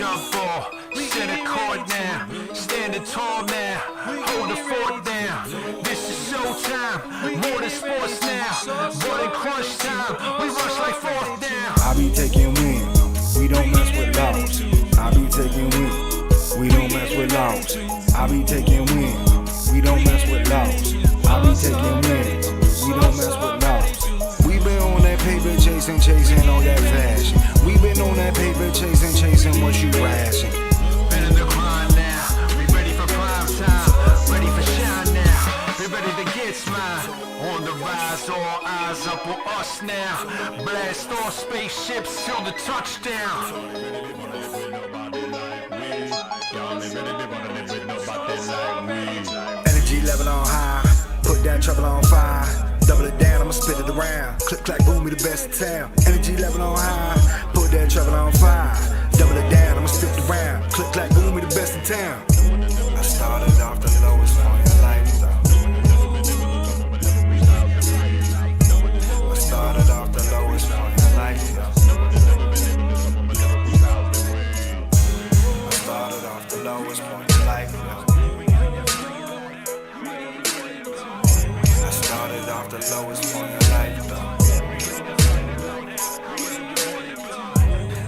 jump ball, center court now, standing tall now, hold the fort down. This is showtime, more than sports now, more than crunch time, we rush like fourth down. I be taking wins, we don't mess with laws. I be taking wins, we don't mess with laws. I be taking wins, we don't mess with laws. I be taking wins, we don't mess with laws. We been on that paper chasing on that fashion. We been on that paper chasing what you ration. Been in the grind now, we ready for prime time, ready for shine now, we ready to get smile. On the rise, all eyes up on us now, blast off spaceships till the touchdown. Energy level on high, put that trouble on fire. Double it down, I'ma spit it around. Click, clack, boom, we the best in town. Energy level on high, put that trouble on fire. Double it down, I'ma spit it around. Click, clack, boom, we the best in town. I started off the lowest point in life, though. I started off the lowest point in life, though. I started off the lowest point in life, though. I started off the lowest point in life, though.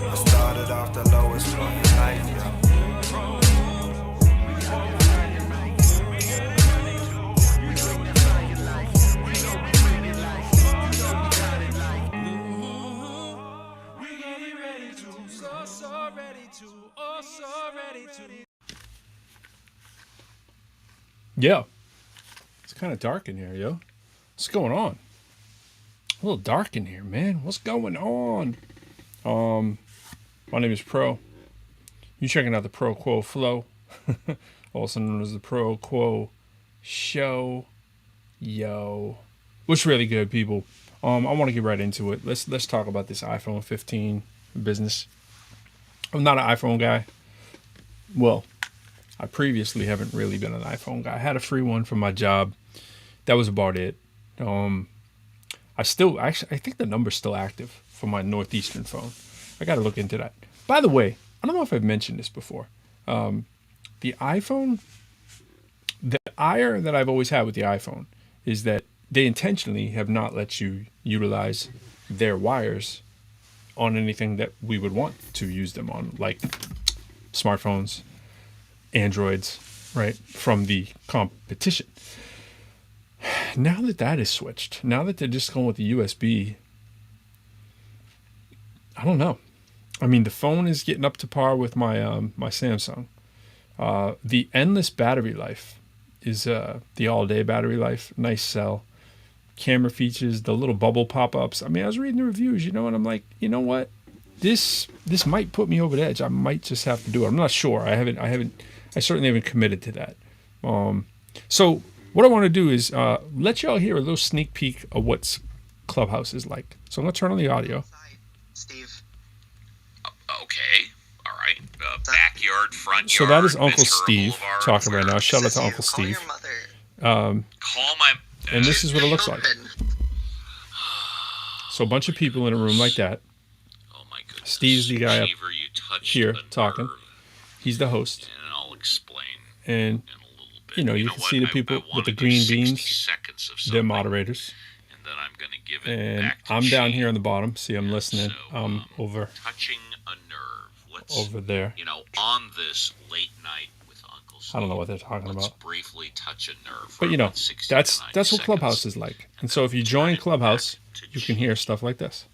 I started off the lowest point in life, though. Yeah. It's kind of dark in here, yo. What's going on? A little dark in here, man. What's going on? My name is Pro. You checking out the ProQuo Flow, also known as the ProQuo Show. Yo. What's really good, people? I want to get right into it. Let's talk about this iPhone 15 business. I'm not an iPhone guy. Well, I previously haven't really been an iPhone guy. I had a free one from my job. That was about it. I think the number's still active for my Northeastern phone. I got to look into that. By the way, I don't know if I've mentioned this before. The iPhone, the ire that I've always had with the iPhone is that they intentionally have not let you utilize their wires on anything that we would want to use them on, like smartphones, Androids, right, from the competition. Now that is switched, now that they're just going with the USB, I don't know. I mean, the phone is getting up to par with my my Samsung. The endless battery life is the all-day battery life. Nice cell. Camera features, the little bubble pop-ups. I mean, I was reading the reviews, and I'm like, you know what? This might put me over the edge. I might just have to do it. I'm not sure. I certainly haven't committed to that. So what I want to do is let y'all hear a little sneak peek of what Clubhouse is like. So I'm going to turn on the audio. Steve. Okay. All right. Backyard, front yard. So that is Uncle Ventura Steve Boulevard, talking right now. Shout out to Call Uncle Steve. your mother. Call my... And this is what it looks like. So a bunch of people in a room like that. Oh my goodness. Steve's the guy up Shaver, you touched here a talking. nerve, He's the host. and I'll explain And in a little bit. you know, you can see the people with the green beans. They're moderators. And then I'm going to give it And back to I'm down Shane. here on the bottom. See, I'm listening. So, I'm over touching a nerve. Let's, over there. on this late night with Uncle Steve, I don't know what they're talking let's about. briefly touch a nerve. For But you know, about 60 to that's 90 what seconds. Clubhouse is like. And so if you join Clubhouse, you can hear stuff like this.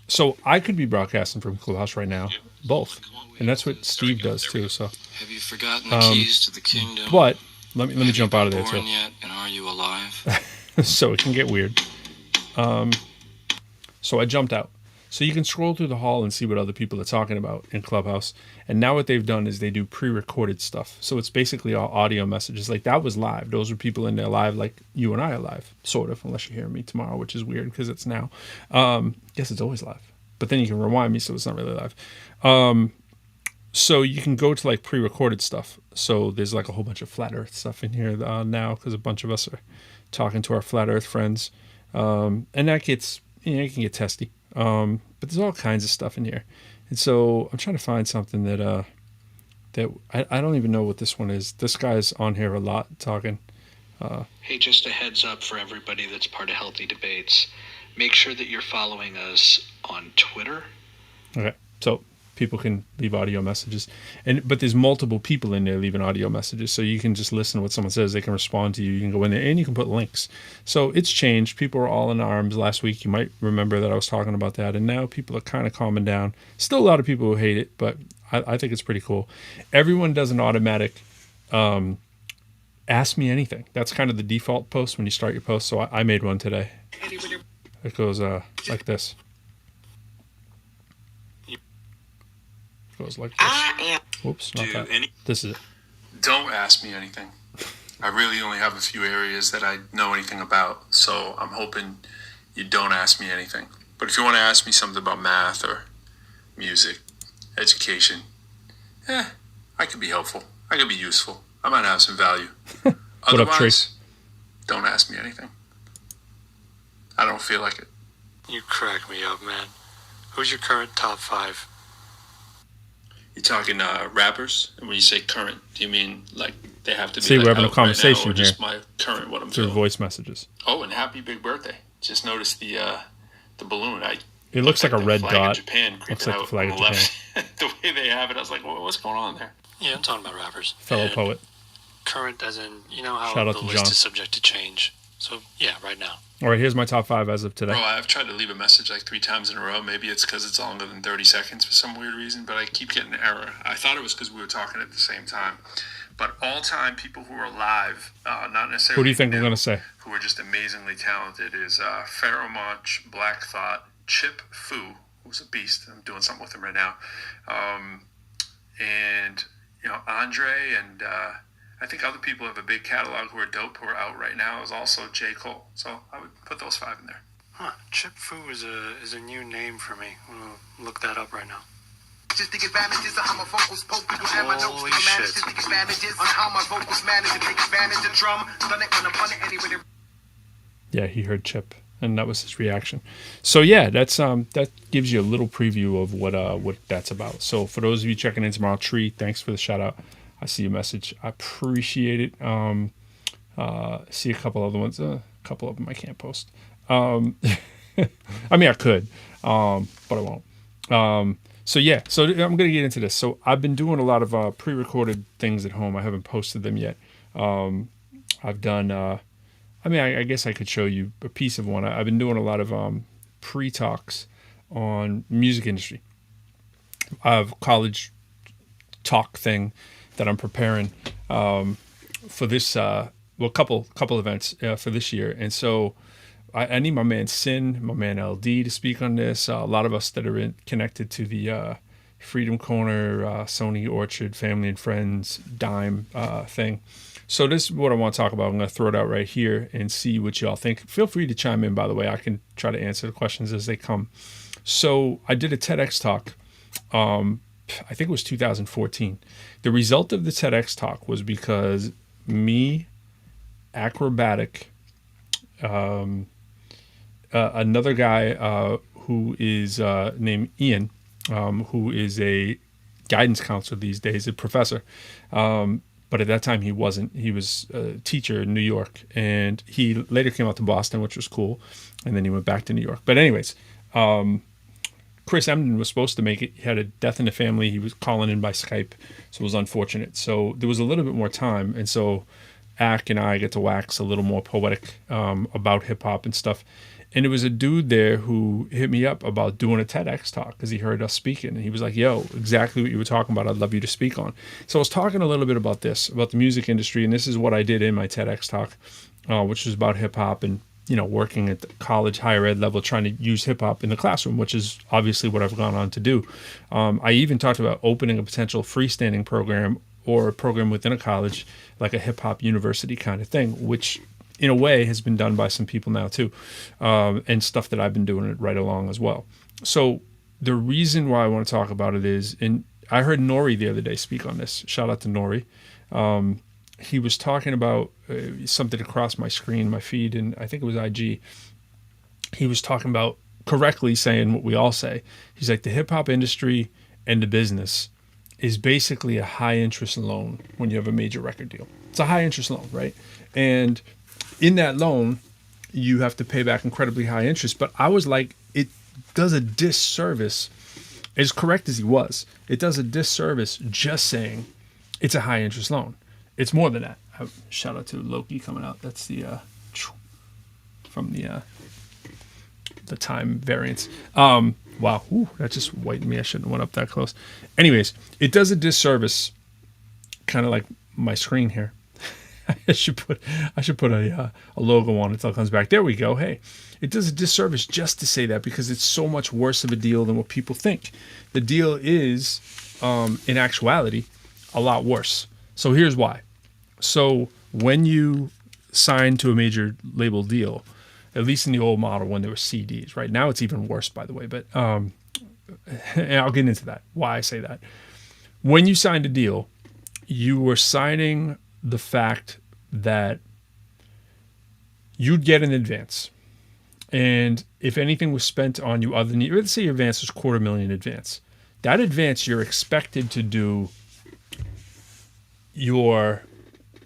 So I could be broadcasting from Clubhouse right now, both. And that's what Steve does too. So Have you forgotten the keys to the kingdom? but let me Have you jump out of been there too. born yet, and are you alive? So it can get weird. So I jumped out. So you can scroll through the hall and see what other people are talking about in Clubhouse. And now what they've done is they do pre-recorded stuff. So it's basically all audio messages. Like that was live. Those were people in there live like you and I are live, sort of, unless you hear me tomorrow, which is weird because it's now. Yes, it's always live. But then you can rewind me, so it's not really live. So you can go to like pre-recorded stuff. So there's like a whole bunch of flat earth stuff in here now because a bunch of us are talking to our flat earth friends. And that gets, it can get testy. But there's all kinds of stuff in here. And so I'm trying to find something that I don't even know what this one is. This guy's on here a lot talking. Hey, just a heads up for everybody that's part of Healthy Debates. Make sure that you're following us on Twitter. Okay, so people can leave audio messages, but there's multiple people in there leaving audio messages, so you can just listen to what someone says. They can respond to you. You can go in there and you can put links. So it's changed. People were all in arms last week. You might remember that I was talking about that, and now people are kind of calming down. Still a lot of people who hate it, but I think it's pretty cool. Everyone does an automatic ask me anything. That's kind of the default post when you start your post. So I made one today. It goes like this. It goes like this. Whoops, not that. This is it. Don't ask me anything. I really only have a few areas that I know anything about, so I'm hoping you don't ask me anything. But if you want to ask me something about math or music, education, I could be helpful. I could be useful. I might have some value. What up, Trey? Don't ask me anything. I don't feel like it. You crack me up, man. Who's your current top 5? You talking rappers? And when you say current, do you mean like they have to be See, like we're having a out conversation right now, or just here. my current what I'm Through feeling? voice messages. Oh, and happy big birthday! Just noticed the balloon. It looks like a the red flag dot. Of Japan Looks creeping like the out flag on of the left. The way they have it, I was like, what's going on there? Yeah, I'm talking about rappers. Fellow And poet. Current as in, you know how Shout out the to list John. is subject to change. So, yeah, right now. All right, here's my top 5 as of today. Bro, I've tried to leave a message like 3 times in a row. Maybe it's because it's longer than 30 seconds for some weird reason, but I keep getting an error. I thought it was because we were talking at the same time. But all-time people who are live, not necessarily Who do you think I'm new, going to say? who are just amazingly talented is Pharaoh Monch, Black Thought, Chip Fu, who's a beast. I'm doing something with him right now. And, Andre and I think other people have a big catalog who are dope, who are out right now, is also J. Cole. So I would put those 5 in there. Huh. Chip Fu is a new name for me. I'm going to look that up right now. Just take advantages of how my vocals poke people and my notes. Holy I manage shit. to take advantages on how my vocals manage to take advantage of drum. Done it when I'm on it anyway. Yeah, he heard Chip, and that was his reaction. So yeah, that's that gives you a little preview of what that's about. So for those of you checking in tomorrow, Tree, thanks for the shout out. I see your message. I appreciate it. See a couple other ones. A couple of them I can't post. I mean, I could, but I won't. So yeah, so I'm going to get into this. So I've been doing a lot of pre-recorded things at home. I haven't posted them yet. I've done, I guess I could show you a piece of one. I've been doing a lot of pre-talks on music industry. I have a college talk thing that I'm preparing for this, couple events for this year. And so I need my man Sin, my man LD to speak on this. A lot of us that are connected to the Freedom Corner, Sony Orchard, Family and Friends, Dime thing. So this is what I want to talk about. I'm going to throw it out right here and see what y'all think. Feel free to chime in, by the way. I can try to answer the questions as they come. So I did a TEDx talk. I think it was 2014. The result of the TEDx talk was because me, Acrobatic, another guy who is named Ian, who is a guidance counselor these days, a professor. But at that time he wasn't. He was a teacher in New York, and he later came out to Boston, which was cool. And then he went back to New York. But anyways, Chris Emden was supposed to make it. He had a death in the family. He was calling in by Skype, so it was unfortunate. So there was a little bit more time, and so Ack and I get to wax a little more poetic about hip hop and stuff. And there was a dude there who hit me up about doing a TEDx talk because he heard us speaking. And he was like, yo, exactly what you were talking about. I'd love you to speak on. So I was talking a little bit about this, about the music industry. And this is what I did in my TEDx talk, which was about hip hop and, working at the college, higher ed level, trying to use hip hop in the classroom, which is obviously what I've gone on to do. I even talked about opening a potential freestanding program or a program within a college, like a hip hop university kind of thing, which in a way has been done by some people now too, and stuff that I've been doing it right along as well. So the reason why I want to talk about it is, and I heard Nori the other day speak on this. Shout out to Nori. He was talking about something across my screen, my feed, and I think it was IG. He was talking about correctly saying what we all say. He's like, the hip hop industry end of business is basically a high interest loan when you have a major record deal. It's a high interest loan, right? And in that loan, you have to pay back incredibly high interest. But I was like, it does a disservice, as correct as he was, it does a disservice just saying it's a high interest loan. It's more than that. Shout out to Loki coming out. That's the from the time variance. Wow, ooh, that just whitened me. I shouldn't have went up that close. Anyways, it does a disservice, kind of like my screen here. I should put a logo on it until it comes back. There we go. Hey, it does a disservice just to say that, because it's so much worse of a deal than what people think. The deal is, in actuality, a lot worse. So here's why. So when you sign to a major label deal, at least in the old model when there were CDs, right? Now it's even worse, by the way, but and I'll get into that, why I say that. When you signed a deal, you were signing the fact that you'd get an advance. And if anything was spent on you other than, let's say your advance was $250,000 advance. That advance, you're expected to do your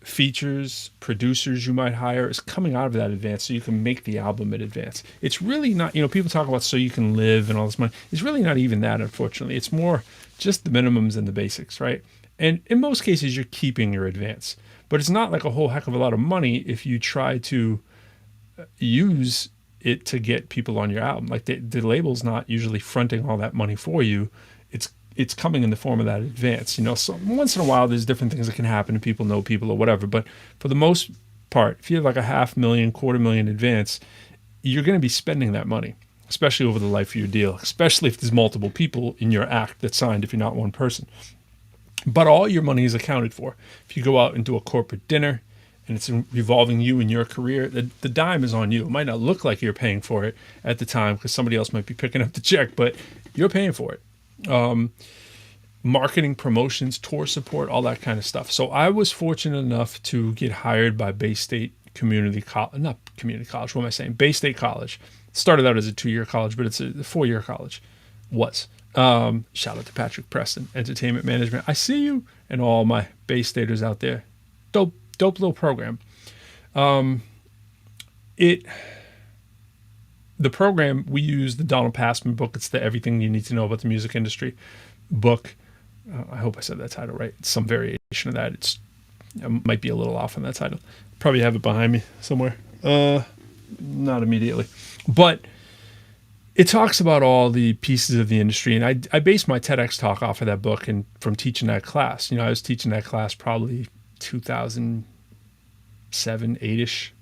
features, producers you might hire is coming out of that advance so you can make the album in advance. It's really not, people talk about so you can live and all this money. It's really not even that, unfortunately. It's more just the minimums and the basics, right? And in most cases, you're keeping your advance. But it's not like a whole heck of a lot of money if you try to use it to get people on your album. Like the label's not usually fronting all that money for you. It's coming in the form of that advance. So once in a while there's different things that can happen and people know people or whatever. But for the most part, if you have like a $500,000, $250,000 advance, you're going to be spending that money, especially over the life of your deal, especially if there's multiple people in your act that signed, if you're not one person. But all your money is accounted for. If you go out and do a corporate dinner and it's involving you and your career, the dime is on you. It might not look like you're paying for it at the time because somebody else might be picking up the check, but you're paying for it. Marketing, promotions, tour support, all that kind of stuff. So I was fortunate enough to get hired by Bay State Bay State College. Started out as a 2-year college, but it's a 4-year college. Shout out to Patrick Preston, Entertainment Management. I see you and all my Bay Staters out there. Dope little program. The program, we use the Donald Passman book. It's the Everything You Need to Know About the Music Industry book. I hope I said that title right. It's some variation of that. It might be a little off on that title. Probably have it behind me somewhere. Not immediately. But it talks about all the pieces of the industry. And I based my TEDx talk off of that book and from teaching that class. I was teaching that class probably 2007, 8-ish,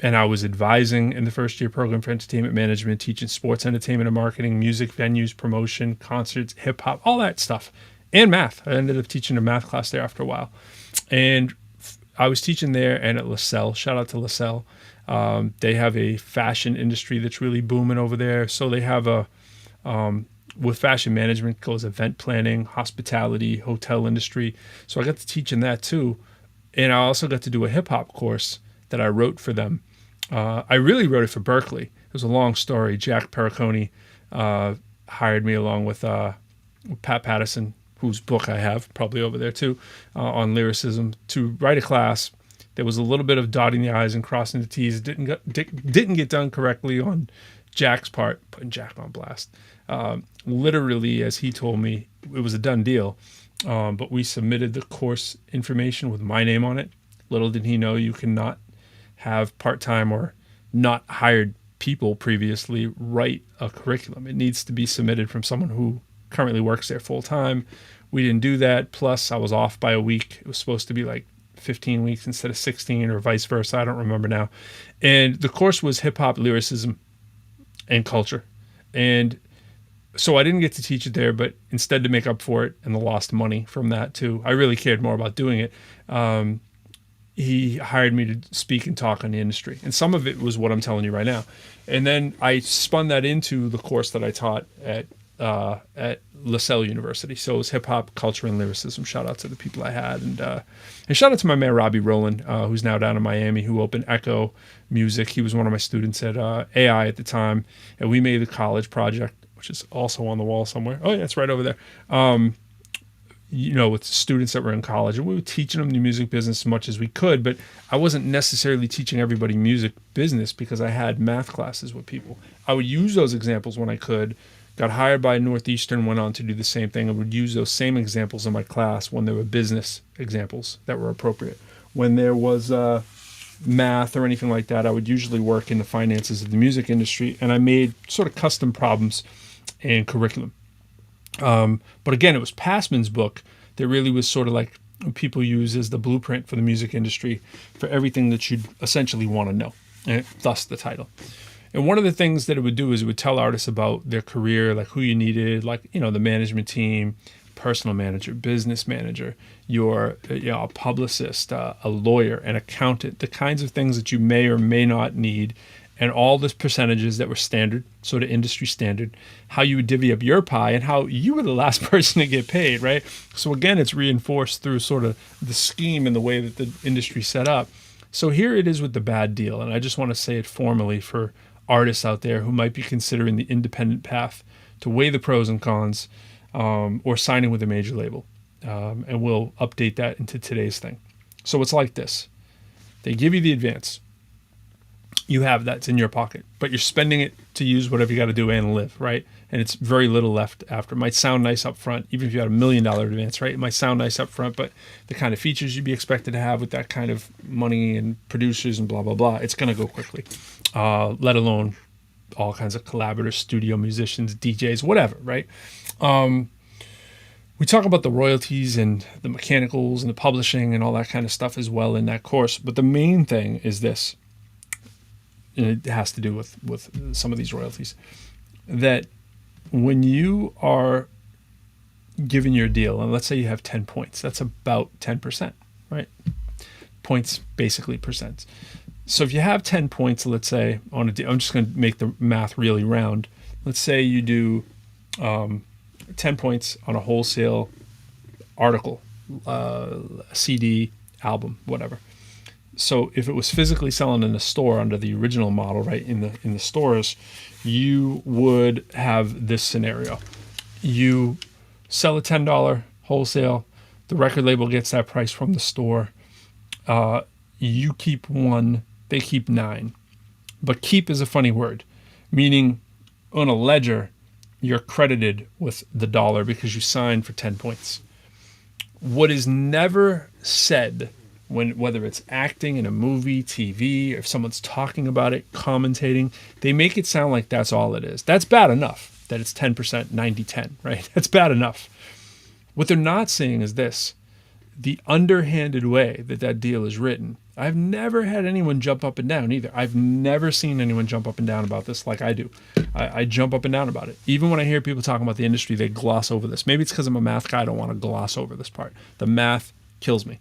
and I was advising in the first year program for entertainment management, teaching sports, entertainment, and marketing, music, venues, promotion, concerts, hip hop, all that stuff, and math. I ended up teaching a math class there after a while. And I was teaching there and at LaSalle. Shout out to LaSalle. They have a fashion industry that's really booming over there. So they have with fashion management goes event planning, hospitality, hotel industry. So I got to teach in that too. And I also got to do a hip hop course that I wrote for them. I really wrote it for Berkeley. It was a long story. Jack Perricone hired me along with Pat Patterson, whose book I have probably over there too, on lyricism, to write a class. There was a little bit of dotting the I's and crossing the T's. Didn't get done correctly on Jack's part, putting Jack on blast. Literally, as he told me, it was a done deal. But we submitted the course information with my name on it. Little did he know you cannot have part-time or not hired people previously write a curriculum. It needs to be submitted from someone who currently works there full-time. We didn't do that. Plus, I was off by a week. It was supposed to be like 15 weeks instead of 16 or vice versa. I don't remember now. And the course was hip-hop, lyricism, and culture. And so I didn't get to teach it there, but instead to make up for it and the lost money from that too, I really cared more about doing it. He hired me to speak and talk on the industry. And some of it was what I'm telling you right now. And then I spun that into the course that I taught at LaSalle University. So it was hip hop, culture, and lyricism. Shout out to the people I had. And shout out to my man, Robbie Rowland, who's now down in Miami, who opened Echo Music. He was one of my students at AI at the time. And we made a college project which is also on the wall somewhere. Oh, yeah, it's right over there. With students that were in college, and we were teaching them the music business as much as we could, but I wasn't necessarily teaching everybody music business because I had math classes with people. I would use those examples when I could. Got hired by Northeastern, went on to do the same thing. I would use those same examples in my class when there were business examples that were appropriate. When there was math or anything like that, I would usually work in the finances of the music industry, and I made sort of custom problems and curriculum. But again, it was Passman's book that really was sort of like people use as the blueprint for the music industry for everything that you'd essentially want to know, and thus the title. And one of the things that it would do is it would tell artists about their career, like who you needed, like, the management team, personal manager, business manager, a publicist, a lawyer, an accountant, the kinds of things that you may or may not need, and all the percentages that were standard, sort of industry standard, how you would divvy up your pie and how you were the last person to get paid, right? So again, it's reinforced through sort of the scheme and the way that the industry set up. So here it is with the bad deal, and I just want to say it formally for artists out there who might be considering the independent path to weigh the pros and cons, or signing with a major label. And we'll update that into today's thing. So it's like this. They give you the advance. You have that's in your pocket, but you're spending it to use whatever you got to do and live, right? And it's very little left after. It might sound nice up front, even if you had $1 million advance, right? It might sound nice up front, but the kind of features you'd be expected to have with that kind of money and producers and blah, blah, blah, it's going to go quickly, let alone all kinds of collaborators, studio musicians, DJs, whatever, right? We talk about the royalties and the mechanicals and the publishing and all that kind of stuff as well in that course. But the main thing is this, and it has to do with some of these royalties, that when you are given your deal, and let's say you have 10 points, that's about 10%, right? Points, basically percents. So if you have 10 points, let's say, on a deal, I'm just going to make the math really round. Let's say you do 10 points on a wholesale article, CD, album, whatever. So if it was physically selling in the store under the original model, right, in the stores, you would have this scenario. You sell a $10 wholesale, the record label gets that price from the store. You keep 1, they keep 9. But keep is a funny word, meaning on a ledger, you're credited with the dollar because you signed for 10 points. What is never said, whether it's acting in a movie, TV, or if someone's talking about it, commentating, they make it sound like that's all it is. That's bad enough that it's 10%, 90-10, right? That's bad enough. What they're not saying is this, the underhanded way that deal is written. I've never had anyone jump up and down either. I've never seen anyone jump up and down about this like I do. I jump up and down about it. Even when I hear people talking about the industry, they gloss over this. Maybe it's because I'm a math guy. I don't want to gloss over this part. The math kills me.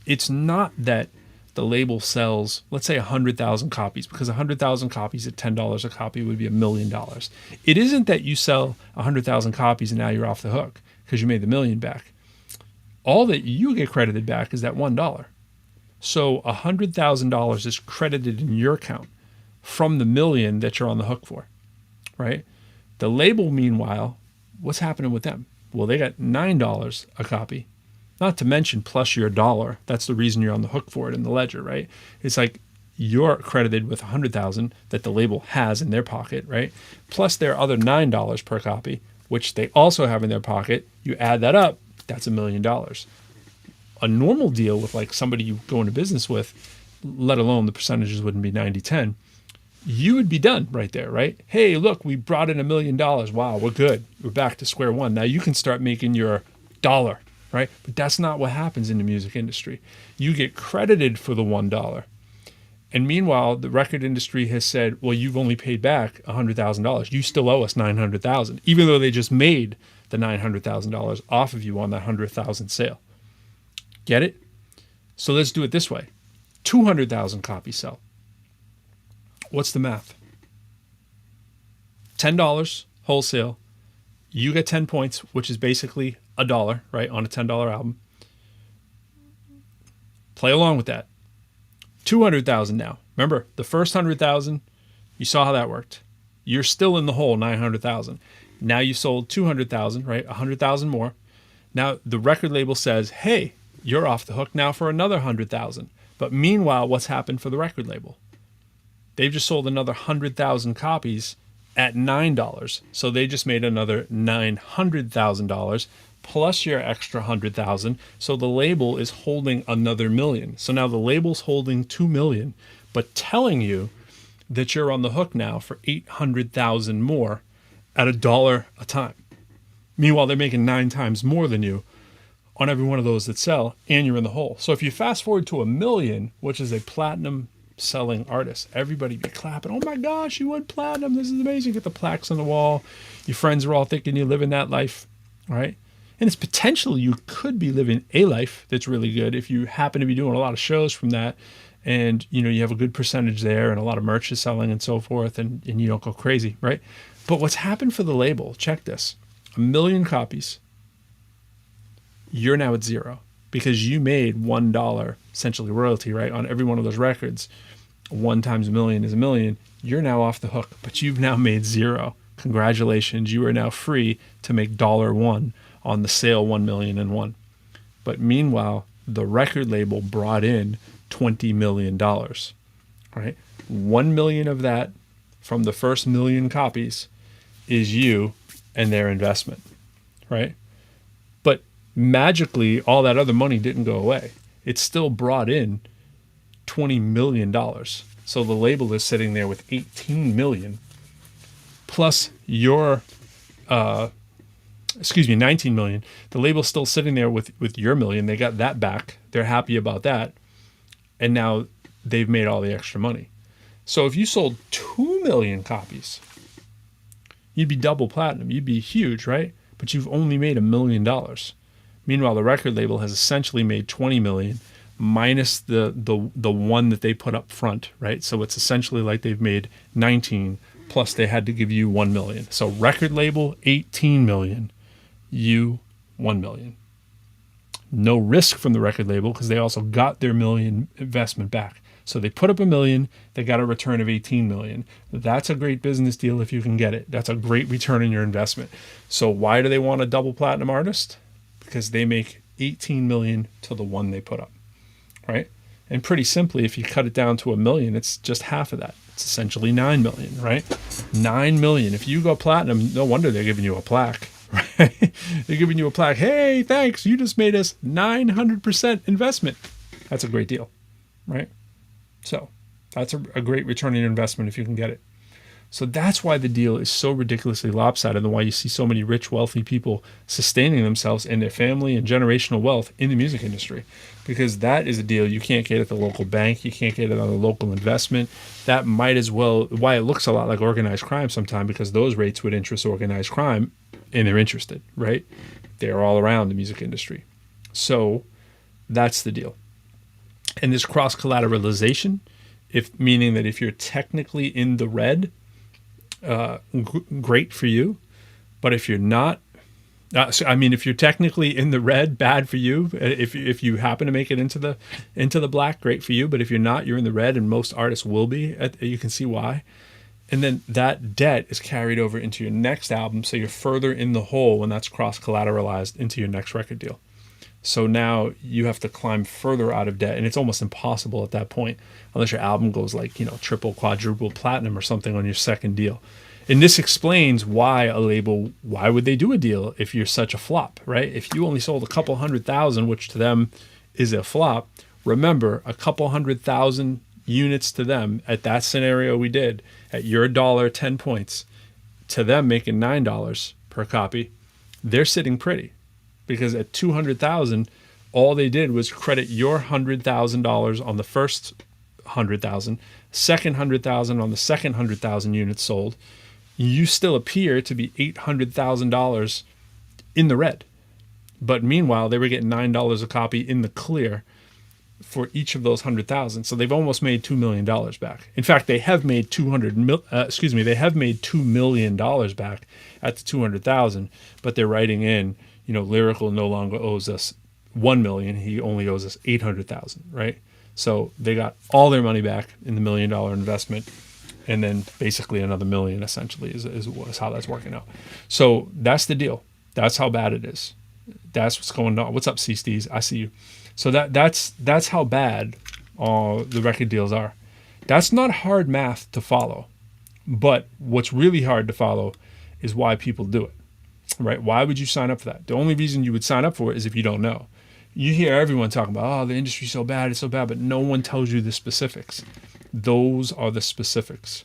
It's not that the label sells, let's say 100,000 copies, because 100,000 copies at $10 a copy would be $1 million. It isn't that you sell 100,000 copies and now you're off the hook because you made the $1 million back. All that you get credited back is that $1. So $100,000 is credited in your account from the $1 million that you're on the hook for, right? The label, meanwhile, what's happening with them? Well, they got $9 a copy, not to mention plus your $1. That's the reason you're on the hook for it in the ledger, right? It's like you're credited with $100,000 that the label has in their pocket, right? Plus their other $9 per copy, which they also have in their pocket. You add that up, that's $1 million. A normal deal with like somebody you go into business with, let alone the percentages wouldn't be 90-10, you would be done right there, right? Hey, look, we brought in $1 million. Wow, we're good. We're back to square one. Now you can start making your $1, right? But that's not what happens in the music industry. You get credited for the $1. And meanwhile, the record industry has said, well, you've only paid back $100,000. You still owe us $900,000, even though they just made the $900,000 off of you on that $100,000 sale. Get it? So let's do it this way. 200,000 copies sell. What's the math? $10 wholesale. You get 10 points, which is basically $1, right, on a $10 album. Play along with that. 200,000 now. Remember, the first 100,000, you saw how that worked. You're still in the hole, 900,000. Now you sold 200,000, right? 100,000 more. Now the record label says, hey, you're off the hook now for another 100,000. But meanwhile, what's happened for the record label? They've just sold another 100,000 copies at $9. So they just made another $900,000 plus your extra 100,000. So the label is holding another $1 million. So now the label's holding $2 million, but telling you that you're on the hook now for 800,000 more at $1 a time. Meanwhile, they're making 9 times more than you on every one of those that sell, and you're in the hole. So if you fast forward to $1 million, which is a platinum selling artist, everybody be clapping. Oh my gosh, you went platinum. This is amazing. Get the plaques on the wall. Your friends are all thinking you're living that life, right? And it's potential you could be living a life that's really good if you happen to be doing a lot of shows from that, and you have a good percentage there and a lot of merch is selling and so forth, and you don't go crazy, right? But what's happened for the label, check this. 1 million copies, you're now at zero because you made $1 essentially royalty, right, on every one of those records. 1 times $1 million is $1 million. You're now off the hook, but you've now made zero. Congratulations, you are now free to make $1 on the sale 1,000,001. But meanwhile, the record label brought in $20 million, right? 1 million of that from the first 1 million copies is you and their investment, right? But magically, all that other money didn't go away. It still brought in $20 million. So the label is sitting there with 18 million plus your 19 million. The label's still sitting there with your million. They got that back. They're happy about that. And now they've made all the extra money. So if you sold 2 million copies, you'd be double platinum. You'd be huge, right? But you've only made $1 million. Meanwhile, the record label has essentially made 20 million minus the one that they put up front, right? So it's essentially like they've made 19 plus they had to give you 1 million. So record label, 18 million. You, 1 million. No risk from the record label because they also got their $1 million investment back. So they put up $1 million, they got a return of 18 million. That's a great business deal if you can get it. That's a great return on your investment. So why do they want a double platinum artist? Because they make 18 million to the one they put up, right? And pretty simply, if you cut it down to $1 million, it's just half of that. It's essentially 9 million, right? 9 million. If you go platinum, no wonder they're giving you a plaque, right? They're giving you a plaque. Hey, thanks. You just made us 900% investment. That's a great deal, right? So that's a great return on your investment if you can get it. So that's why the deal is so ridiculously lopsided and why you see so many rich, wealthy people sustaining themselves and their family and generational wealth in the music industry. Because that is a deal you can't get at the local bank. You can't get it on a local investment. That might as well, why it looks a lot like organized crime sometimes, because those rates would interest organized crime and they're interested, right? They're all around the music industry. So that's the deal. And this cross-collateralization, meaning that if you're technically in the red, great for you, but if you're not, if you're technically in the red, bad for you. If you happen to make it into the black, great for you. But if you're not, you're in the red, and most artists will be. You can see why. And then that debt is carried over into your next album, so you're further in the hole when that's cross-collateralized into your next record deal. So now you have to climb further out of debt, and it's almost impossible at that point unless your album goes like, triple, quadruple platinum or something on your second deal. And this explains why why would they do a deal if you're such a flop, right? If you only sold a couple 100,000, which to them is a flop, remember, a couple 100,000 units to them at that scenario we did, at your $1, 10 points, to them making $9 per copy, they're sitting pretty. Because at 200,000, all they did was credit your $100,000 on the first 100,000, second 100,000 on the second 100,000 units sold. You still appear to be $800,000 in the red. But meanwhile, they were getting $9 a copy in the clear for each of those 100,000. So they've almost made $2 million back. In fact, they have made $2 million back at the 200,000, but they're writing in, Lyrical no longer owes us 1 million. He only owes us 800,000, right? So they got all their money back in the $1 million investment. And then basically another million essentially is how that's working out. So that's the deal. That's how bad it is. That's what's going on. What's up, C Steez? I see you. So that's how bad the record deals are. That's not hard math to follow. But what's really hard to follow is why people do it, right? Why would you sign up for that? The only reason you would sign up for it is if you don't know. You hear everyone talking about, oh, the industry's so bad, it's so bad, but no one tells you the specifics. Those are the specifics,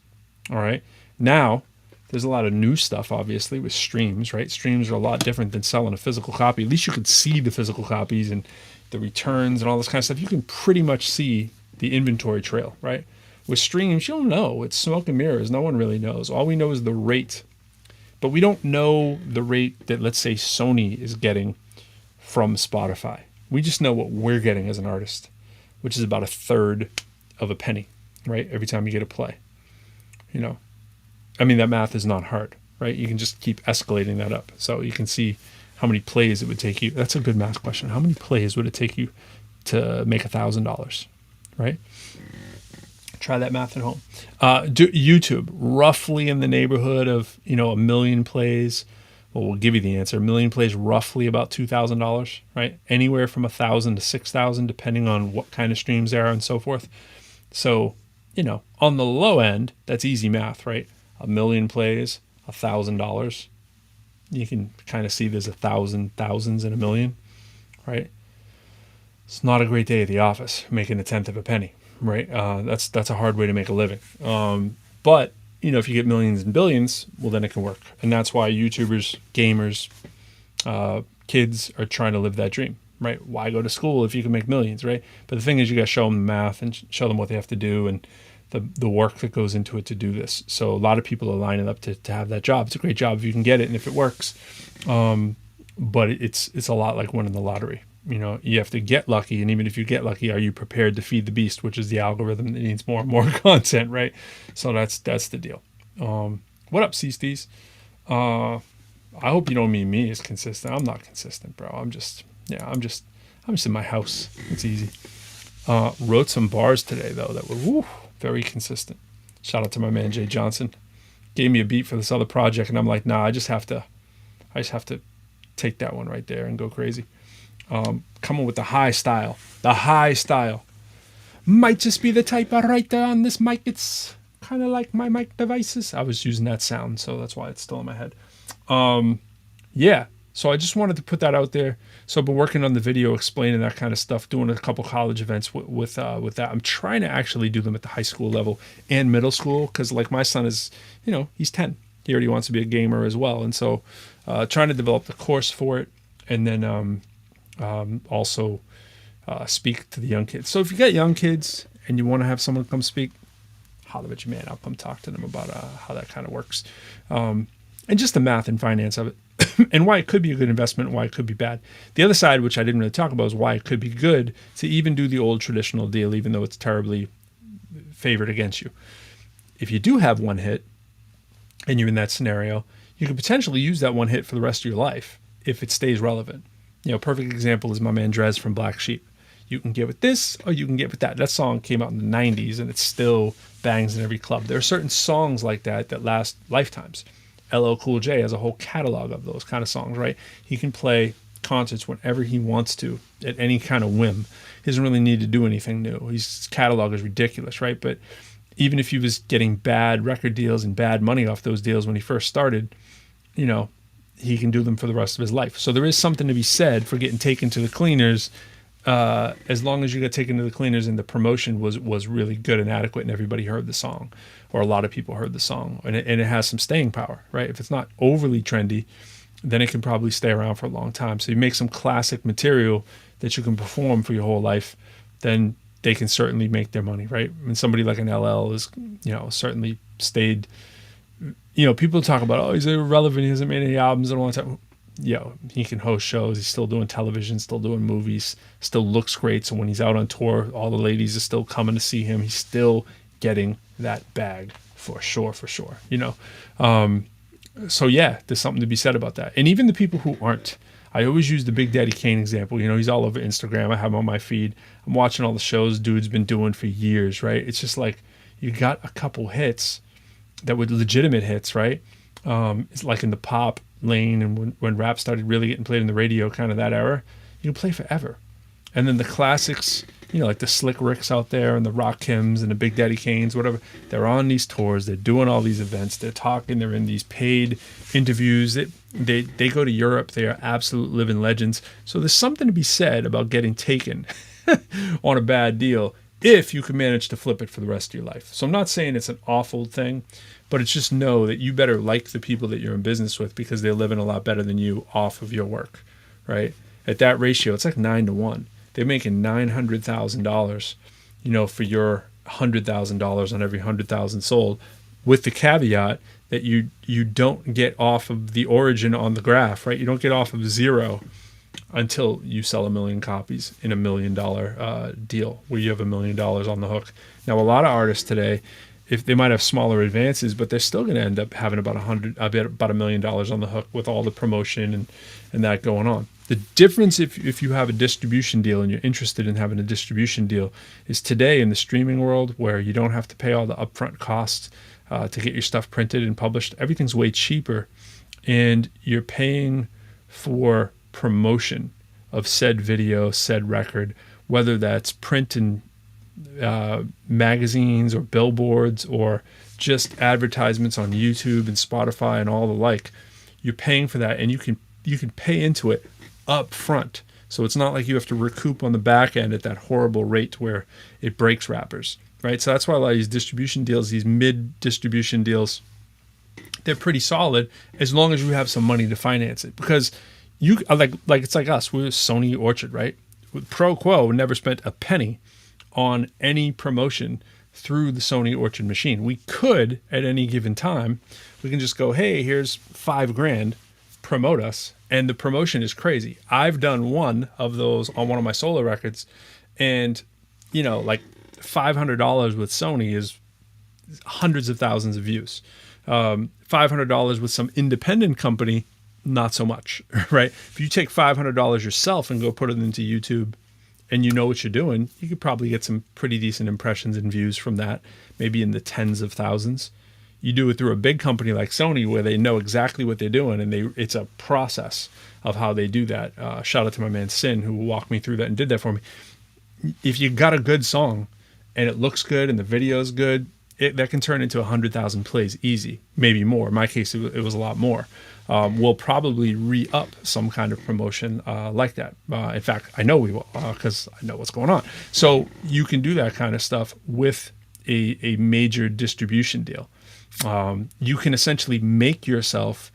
all right? Now, there's a lot of new stuff, obviously, with streams, right? Streams are a lot different than selling a physical copy. At least you could see the physical copies and the returns and all this kind of stuff. You can pretty much see the inventory trail, right? With streams, you don't know. It's smoke and mirrors. No one really knows. All we know is the rate. But we don't know the rate that, let's say, Sony is getting from Spotify. We just know what we're getting as an artist, which is about a third of a penny, right? Every time you get a play. You know, I mean, that math is not hard, right? You can just keep escalating that up. So you can see how many plays it would take you. That's a good math question. How many plays would it take you to make $1,000, right? Try that math at home. YouTube, roughly in the neighborhood of, you know, 1 million plays. Well, we'll give you the answer. 1 million plays, roughly about $2,000, right? Anywhere from 1,000 to 6,000, depending on what kind of streams there are and so forth. So, you know, on the low end, that's easy math, right? 1 million plays, $1,000. You can kind of see there's 1,000 thousands in a million, right? It's not a great day at the office making a tenth of a penny, right? That's a hard way to make a living. But you know, if you get millions and billions, well, then it can work. And that's why YouTubers, gamers, kids are trying to live that dream, right? Why go to school if you can make millions, right? But the thing is, you got to show them the math and show them what they have to do and the work that goes into it to do this. So a lot of people are lining up to have that job. It's a great job if you can get it and if it works. But it's a lot like winning the lottery. You know, you have to get lucky, and even if you get lucky, are you prepared to feed the beast, which is the algorithm that needs more and more content, right? So that's the deal. What up, C-Steez? I hope you don't mean me as consistent. I'm not consistent, bro. I'm just in my house. It's easy. Wrote some bars today though that were very consistent. Shout out to my man Jay Johnson. Gave me a beat for this other project, and I'm like, nah, I just have to take that one right there and go crazy. Coming with the high style. The high style. Might just be the type of writer on this mic. It's kind of like my mic devices. I was using that sound, so that's why it's still in my head. Yeah. So I just wanted to put that out there. So I've been working on the video explaining that kind of stuff, doing a couple college events with that. I'm trying to actually do them at the high school level and middle school because, like, my son is, you know, he's 10. He already wants to be a gamer as well. And so trying to develop the course for it and then also speak to the young kids. So if you got young kids and you want to have someone come speak, holler at your man. I'll come talk to them about how that kind of works. And just the math and finance of it. And why it could be a good investment, why it could be bad. The other side, which I didn't really talk about, is why it could be good to even do the old traditional deal, even though it's terribly favored against you. If you do have one hit and you're in that scenario, you could potentially use that one hit for the rest of your life if it stays relevant. You know, perfect example is my man Drez from Black Sheep. You can get with this or you can get with that. That song came out in the 90s and it still bangs in every club. There are certain songs like that that last lifetimes. LL Cool J has a whole catalog of those kind of songs, right? He can play concerts whenever he wants to at any kind of whim. He doesn't really need to do anything new. His catalog is ridiculous, right? But even if he was getting bad record deals and bad money off those deals when he first started, you know, he can do them for the rest of his life. So there is something to be said for getting taken to the cleaners, as long as you got taken to the cleaners and the promotion was really good and adequate and everybody heard the song, or a lot of people heard the song, and it has some staying power, right? If it's not overly trendy, then it can probably stay around for a long time. So you make some classic material that you can perform for your whole life, then they can certainly make their money, right? And somebody like an LL is, you know, certainly stayed. You know, people talk about, oh, he's irrelevant, he hasn't made any albums in a long time. Yo, he can host shows, he's still doing television, still doing movies, still looks great. So when he's out on tour, all the ladies are still coming to see him. He's still getting that bag for sure, you know. So yeah, there's something to be said about that. And even the people who aren't, I always use the Big Daddy Kane example. You know, he's all over Instagram. I have him on my feed. I'm watching all the shows dude's been doing for years, right? It's just like, you got a couple hits that were legitimate hits, right? It's like in the pop lane, and when rap started really getting played in the radio, kind of that era, you can play forever. And then the classics, like the Slick Ricks out there and the Rakims and the Big Daddy Kanes, whatever, they're on these tours, they're doing all these events, they're talking, they're in these paid interviews. They go to Europe, they are absolute living legends. So there's something to be said about getting taken on a bad deal if you can manage to flip it for the rest of your life. So I'm not saying it's an awful thing, but it's just know that you better like the people that you're in business with, because they're living a lot better than you off of your work, right? At that ratio, it's like 9 to 1. They're making $900,000, for your $100,000 on every 100,000 sold, with the caveat that you don't get off of the origin on the graph, right? You don't get off of zero until you sell 1 million copies in $1 million deal where you have $1 million on the hook. Now, a lot of artists today, if they might have smaller advances, but they're still going to end up having about $1 million on the hook with all the promotion and that going on. The difference if you have a distribution deal and you're interested in having a distribution deal is today in the streaming world, where you don't have to pay all the upfront costs to get your stuff printed and published. Everything's way cheaper, and you're paying for promotion of said video, said record, whether that's print in magazines or billboards or just advertisements on YouTube and Spotify and all the like. You're paying for that, and you can pay into it up front. So it's not like you have to recoup on the back end at that horrible rate where it breaks rappers, right? So that's why a lot of these distribution deals, these mid-distribution deals, they're pretty solid as long as you have some money to finance it. Because you like it's like us, we're Sony Orchard, right? With ProQuo never spent a penny on any promotion through the Sony Orchard machine. We could at any given time, we can just go, hey, here's $5,000, promote us. And the promotion is crazy. I've done one of those on one of my solo records, and like $500 with Sony is hundreds of thousands of views. $500 with some independent company, not so much, right? If you take $500 yourself and go put it into YouTube, and you know what you're doing, you could probably get some pretty decent impressions and views from that, maybe in the tens of thousands. You do it through a big company like Sony, where they know exactly what they're doing, and it's a process of how they do that. Shout out to my man Sin, who walked me through that and did that for me. If you got a good song and it looks good and the video is good, that can turn into 100,000 plays easy, maybe more. In my case, it was a lot more. We'll probably re-up some kind of promotion like that. In fact, I know we will, because I know what's going on. So you can do that kind of stuff with a major distribution deal. You can essentially make yourself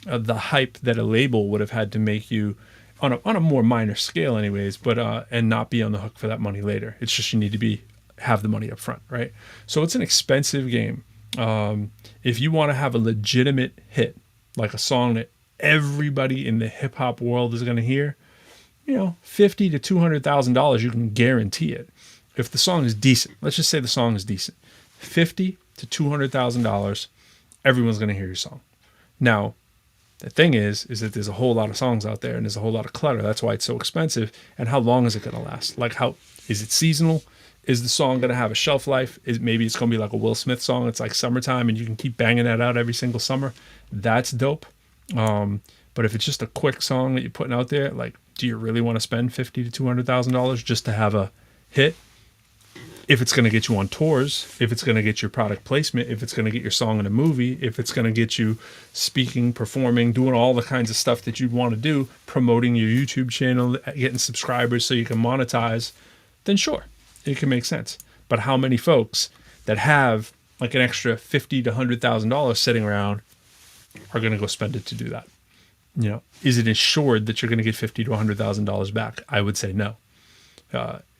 the hype that a label would have had to make you on a more minor scale anyways, but and not be on the hook for that money later. It's just you need to have the money up front, right? So it's an expensive game. If you want to have a legitimate hit, like a song that everybody in the hip hop world is going to hear, $50,000 to $200,000, you can guarantee it. If the song is decent, let's just say the song is decent, $50,000 to $200,000, everyone's going to hear your song. Now, the thing is that there's a whole lot of songs out there, and there's a whole lot of clutter. That's why it's so expensive. And how long is it going to last? Like, how is it seasonal? Is the song going to have a shelf life? Maybe it's going to be like a Will Smith song. It's like summertime, and you can keep banging that out every single summer. That's dope. But if it's just a quick song that you're putting out there, like, do you really want to spend $50,000 to $200,000 just to have a hit? If it's going to get you on tours, if it's going to get your product placement, if it's going to get your song in a movie, if it's going to get you speaking, performing, doing all the kinds of stuff that you'd want to do, promoting your YouTube channel, getting subscribers so you can monetize, then sure, it can make sense. But how many folks that have like an extra $50,000 to $100,000 sitting around are going to go spend it to do that? Is it assured that you're going to get $50,000 to $100,000 back? I would say no.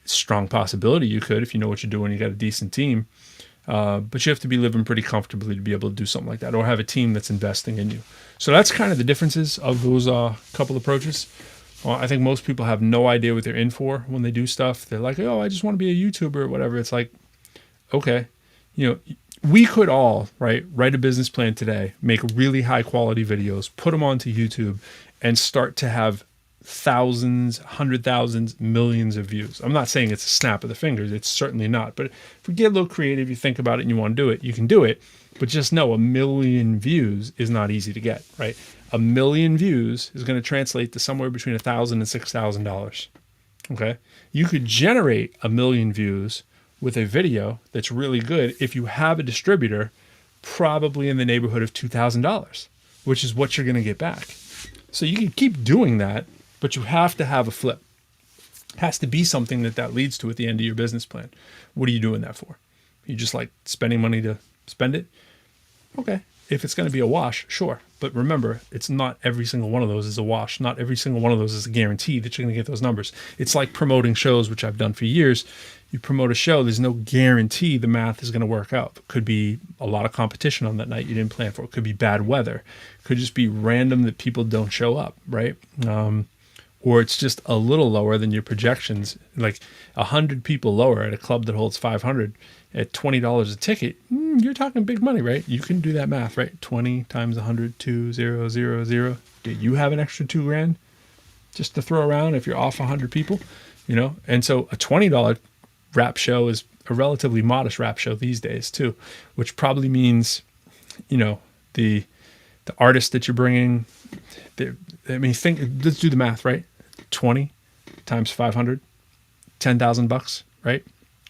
Strong possibility you could if you know what you're doing, you got a decent team, but you have to be living pretty comfortably to be able to do something like that, or have a team that's investing in you. So that's kind of the differences of those couple approaches. I think most people have no idea what they're in for when they do stuff. They're like, oh, I just want to be a YouTuber or whatever. It's like, okay, we could all write a business plan today, make really high quality videos, put them onto YouTube, and start to have thousands, 100,000s, millions of views. I'm not saying it's a snap of the fingers. It's certainly not. But if we get a little creative, you think about it and you want to do it, you can do it. But just know 1 million views is not easy to get, right? 1 million views is going to translate to somewhere between $1,000 and $6,000. Okay. You could generate 1 million views with a video that's really good if you have a distributor, probably in the neighborhood of $2,000, which is what you're going to get back. So you can keep doing that, but you have to have a flip. It has to be something that leads to at the end of your business plan. What are you doing that for? You just like spending money to spend it? Okay. If it's going to be a wash, sure. But remember, it's not every single one of those is a wash. Not every single one of those is a guarantee that you're going to get those numbers. It's like promoting shows, which I've done for years. You promote a show, there's no guarantee the math is going to work out. It could be a lot of competition on that night you didn't plan for. It could be bad weather. It could just be random that people don't show up, right? Or it's just a little lower than your projections. Like 100 people lower at a club that holds 500 at $20 a ticket, you're talking big money, right? You can do that math, right? 20 times 100, 2,000. Do you have an extra $2,000 just to throw around if you're off 100 people? You know, and so a $20 rap show is a relatively modest rap show these days too, which probably means, you know, the artist that you're bringing. Let's do the math, right? 20 times 500, $10,000, right?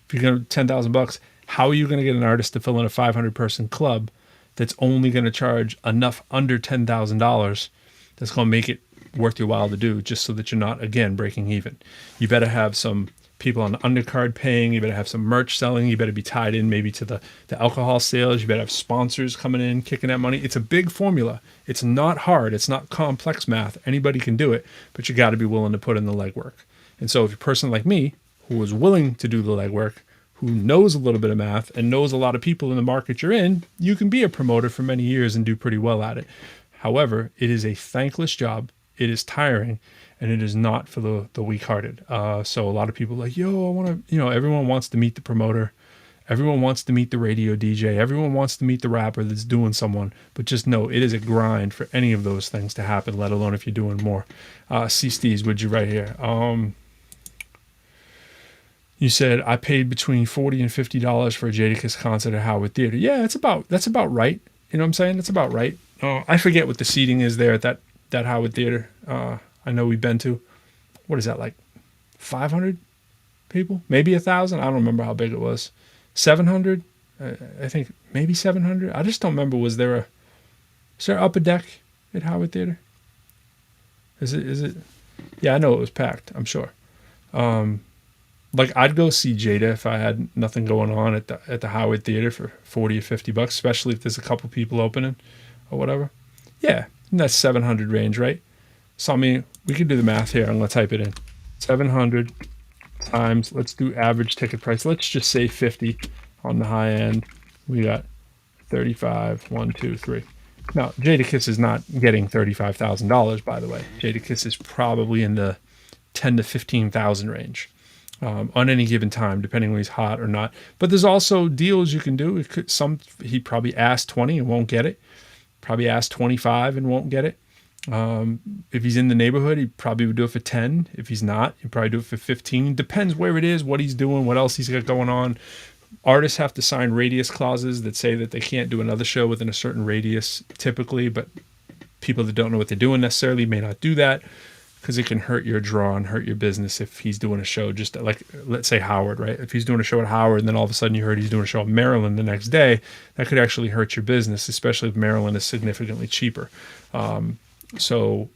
If you're going to $10,000, how are you going to get an artist to fill in a 500 person club that's only going to charge enough under $10,000 that's going to make it worth your while to do, just so that you're not, again, breaking even? You better have some people on the undercard paying. You better have some merch selling. You better be tied in maybe to the alcohol sales. You better have sponsors coming in, kicking that money. It's a big formula. It's not hard. It's not complex math. Anybody can do it, but you got to be willing to put in the legwork. And so if you're a person like me, who is willing to do the legwork, who knows a little bit of math and knows a lot of people in the market you're in, you can be a promoter for many years and do pretty well at it. However, it is a thankless job. It is tiring, and it is not for the weak-hearted. So a lot of people are like, yo, I want to, everyone wants to meet the promoter. Everyone wants to meet the radio DJ. Everyone wants to meet the rapper that's doing someone. But just know it is a grind for any of those things to happen, let alone if you're doing more. C-Steez, would you right here? You said, I paid between $40 and $50 for a Jadakiss concert at Howard Theater. Yeah, that's about right. You know what I'm saying? That's about right. I forget what the seating is there at that Howard Theater. I know we've been to. What is that, like 500 people? Maybe 1,000? I don't remember how big it was. 700? I think maybe 700. I just don't remember. Was there upper deck at Howard Theater? Is it? Yeah, I know it was packed, I'm sure. Like I'd go see Jada if I had nothing going on at the Howard Theater for $40 or $50, especially if there's a couple people opening or whatever. Yeah, in that 700 range, right? So I mean, we can do the math here. I'm gonna type it in. 700 times, let's do average ticket price. Let's just say 50 on the high end. We got 35, 1, 2, 3. Now, Jadakiss is not getting $35,000, by the way. Jadakiss is probably in the 10 to 15,000 range. On any given time, depending when he's hot or not. But there's also deals you can do. He probably asked 20 and won't get it. Probably asked 25 and won't get it. If he's in the neighborhood, he probably would do it for 10. If he's not, he'd probably do it for 15. Depends where it is, what he's doing, what else he's got going on. Artists have to sign radius clauses that say that they can't do another show within a certain radius typically, but people that don't know what they're doing necessarily may not do that, because it can hurt your draw and hurt your business if he's doing a show just like, let's say Howard, right? If he's doing a show at Howard and then all of a sudden you heard he's doing a show in Maryland the next day, that could actually hurt your business, especially if Maryland is significantly cheaper. So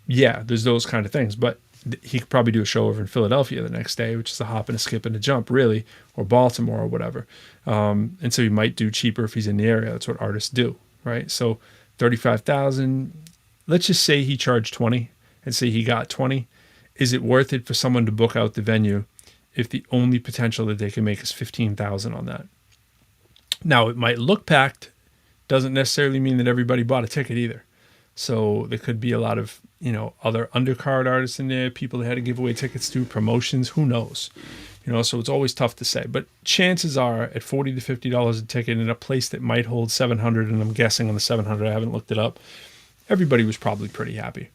yeah, there's those kind of things, but he could probably do a show over in Philadelphia the next day, which is a hop and a skip and a jump really, or Baltimore or whatever. And so he might do cheaper if he's in the area. That's what artists do, right? So 35,000, let's just say he charged 20. And say he got 20, is it worth it for someone to book out the venue if the only potential that they can make is 15,000 on that? Now, it might look packed, doesn't necessarily mean that everybody bought a ticket either. So there could be a lot of, other undercard artists in there, people that had to give away tickets to, promotions, who knows? So it's always tough to say. But chances are at $40 to $50 a ticket in a place that might hold 700, and I'm guessing on the 700, I haven't looked it up, everybody was probably pretty happy.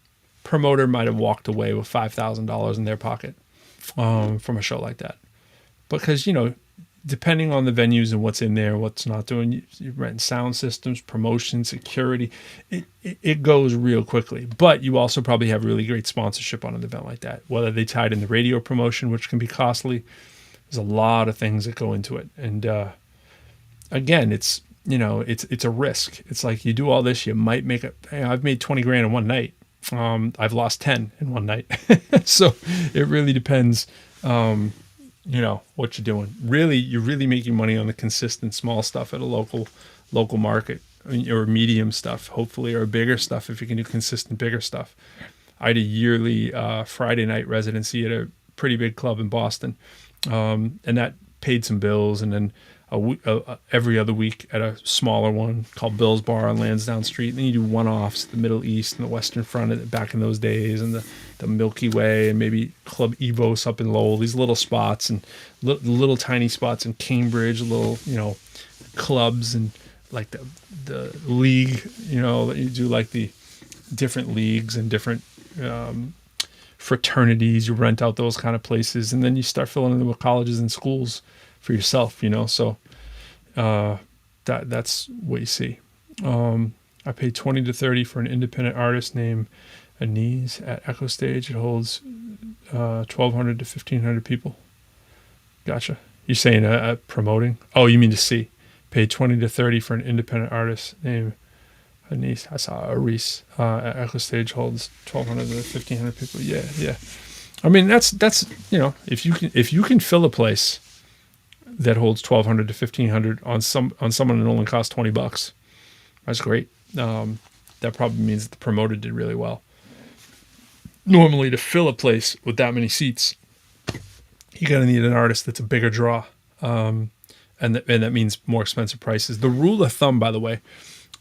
promoter might have walked away with $5,000 in their pocket from a show like that. Because, depending on the venues and what's in there, what's not doing, you rent sound systems, promotion, security, it goes real quickly. But you also probably have really great sponsorship on an event like that, whether they tied in the radio promotion, which can be costly. There's a lot of things that go into it. And again, it's a risk. It's like you do all this, you might make it. Hey, I've made 20 grand in one night. I've lost 10 in one night. So it really depends, what you're doing. Really, you're really making money on the consistent small stuff at a local market, or medium stuff, hopefully, or bigger stuff if you can do consistent bigger stuff. I had a yearly Friday night residency at a pretty big club in Boston, and that paid some bills. And then every other week at a smaller one called Bill's Bar on Lansdowne Street. And then you do one-offs, the Middle East and the Western Front back in those days, and the Milky Way, and maybe Club Evos up in Lowell, these little spots, and little tiny spots in Cambridge, little, clubs, and like the league, that you do, like the different leagues and different fraternities. You rent out those kind of places, and then you start filling in them with colleges and schools for yourself, so that's what you see. I paid 20 to 30 for an independent artist named Anise at Echo Stage. It holds 1,200 to 1,500 people. Gotcha. You're saying promoting? Oh, you mean to see. Paid 20 to 30 for an independent artist named Anise. I saw Aris at Echo Stage holds 1,200 to 1,500 people. Yeah. I mean, that's if you can fill a place that holds 1,200 to 1,500 on someone that only costs $20, that's great. That probably means that the promoter did really well. Normally, to fill a place with that many seats, you got to need an artist that's a bigger draw, and that means more expensive prices. The rule of thumb, by the way,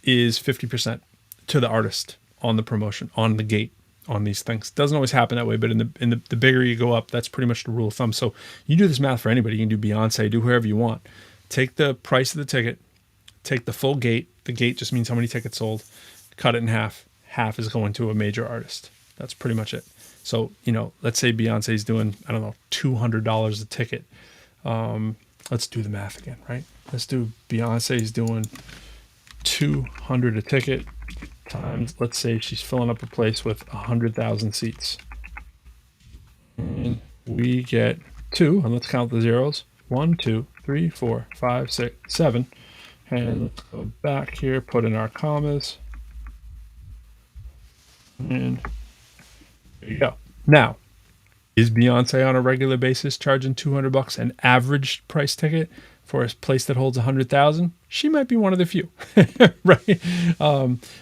is 50% to the artist on the promotion, on the gate, on these things. Doesn't always happen that way, but in the bigger you go up, that's pretty much the rule of thumb. So you do this math for anybody. You can do Beyonce, do whoever you want. Take the price of the ticket, take the full gate. The gate just means how many tickets sold. Cut it in half. Half is going to a major artist. That's pretty much it. So, let's say Beyonce's doing, I don't know, $200 a ticket. Let's do the math again, right? Let's do Beyonce's doing $200 a ticket times, let's say she's filling up a place with 100,000 seats. And we get 2, and let's count the zeros. 1, 2, 3, 4, 5, 6, 7. And let's go back here, put in our commas. And there you go. Now, is Beyonce on a regular basis charging $200 an average price ticket for a place that holds 100,000? She might be one of the few, right?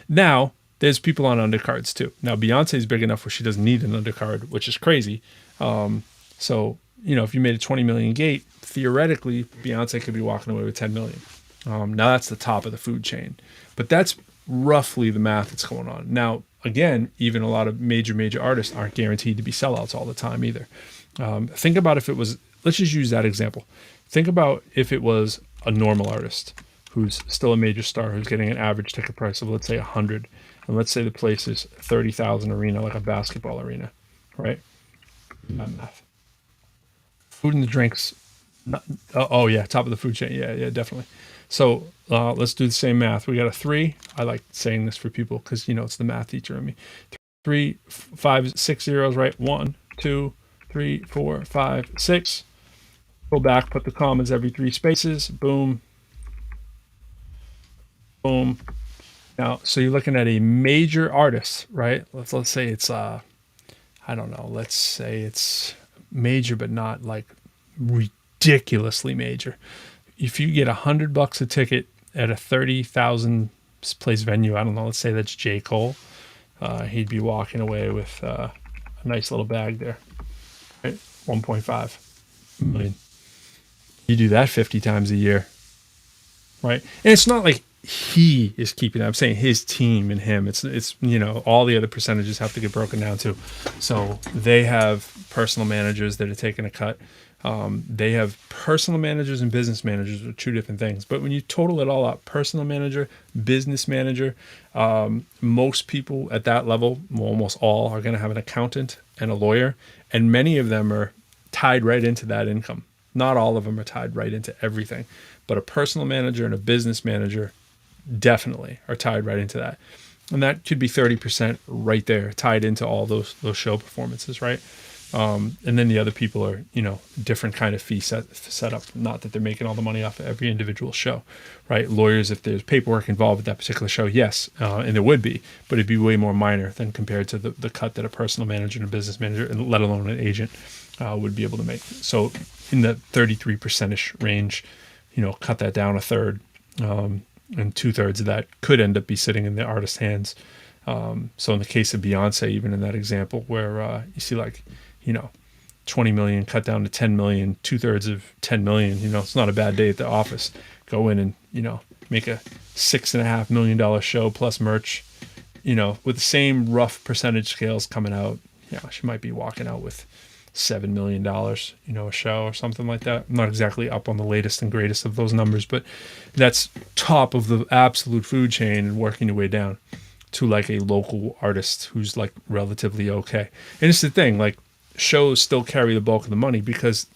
Now, there's people on undercards too. Now, Beyonce's big enough where she doesn't need an undercard, which is crazy. So, if you made a 20 million gate, theoretically, Beyonce could be walking away with 10 million. Now, that's the top of the food chain. But that's roughly the math that's going on. Now, again, even a lot of major artists aren't guaranteed to be sellouts all the time either. Think about if it was, let's just use that example. Think about if it was a normal artist who's still a major star, who's getting an average ticket price of, let's say, 100, and let's say the place is 30,000 arena, like a basketball arena, right? Not math. Food and the drinks. Top of the food chain. Yeah, definitely. So let's do the same math. We got a 3. I like saying this for people because, it's the math teacher in me. 3, 5, 6 zeros, right? 1, 2, 3, 4, 5, 6. Go back, put the commas every 3 spaces. Boom. Boom. Now, so you're looking at a major artist, right? Let's say it's let's say it's major, but not like ridiculously major. If you get $100 a ticket at a 30,000 place venue, I don't know, let's say that's J. Cole, he'd be walking away with a nice little bag there, right? 1.5 million. You do that 50 times a year, right? And it's not like he is keeping it. I'm saying his team and him. It's all the other percentages have to get broken down too. So they have personal managers that are taking a cut. They have personal managers and business managers are two different things. But when you total it all up, personal manager, business manager, most people at that level, well, almost all, are going to have an accountant and a lawyer. And many of them are tied right into that income. Not all of them are tied right into everything. But a personal manager and a business manager definitely are tied right into that. And that could be 30% right there, tied into all those show performances, right? And then the other people are, different kind of fee set up. Not that they're making all the money off of every individual show, right? Lawyers, if there's paperwork involved with that particular show, yes, and there would be, but it'd be way more minor than compared to the cut that a personal manager and a business manager, and let alone an agent, would be able to make. So in the 33%-ish range, cut that down a third, and 2/3 of that could end up be sitting in the artist's hands. So in the case of Beyonce, even in that example where you see 20 million cut down to 10 million, 2/3 of 10 million, it's not a bad day at the office. Go in and, make a $6.5 million show plus merch, with the same rough percentage scales coming out. She might be walking out with $7 million, a show or something like that. I'm not exactly up on the latest and greatest of those numbers, but that's top of the absolute food chain and working your way down to like a local artist who's like relatively okay. And it's the thing, like shows still carry the bulk of the money because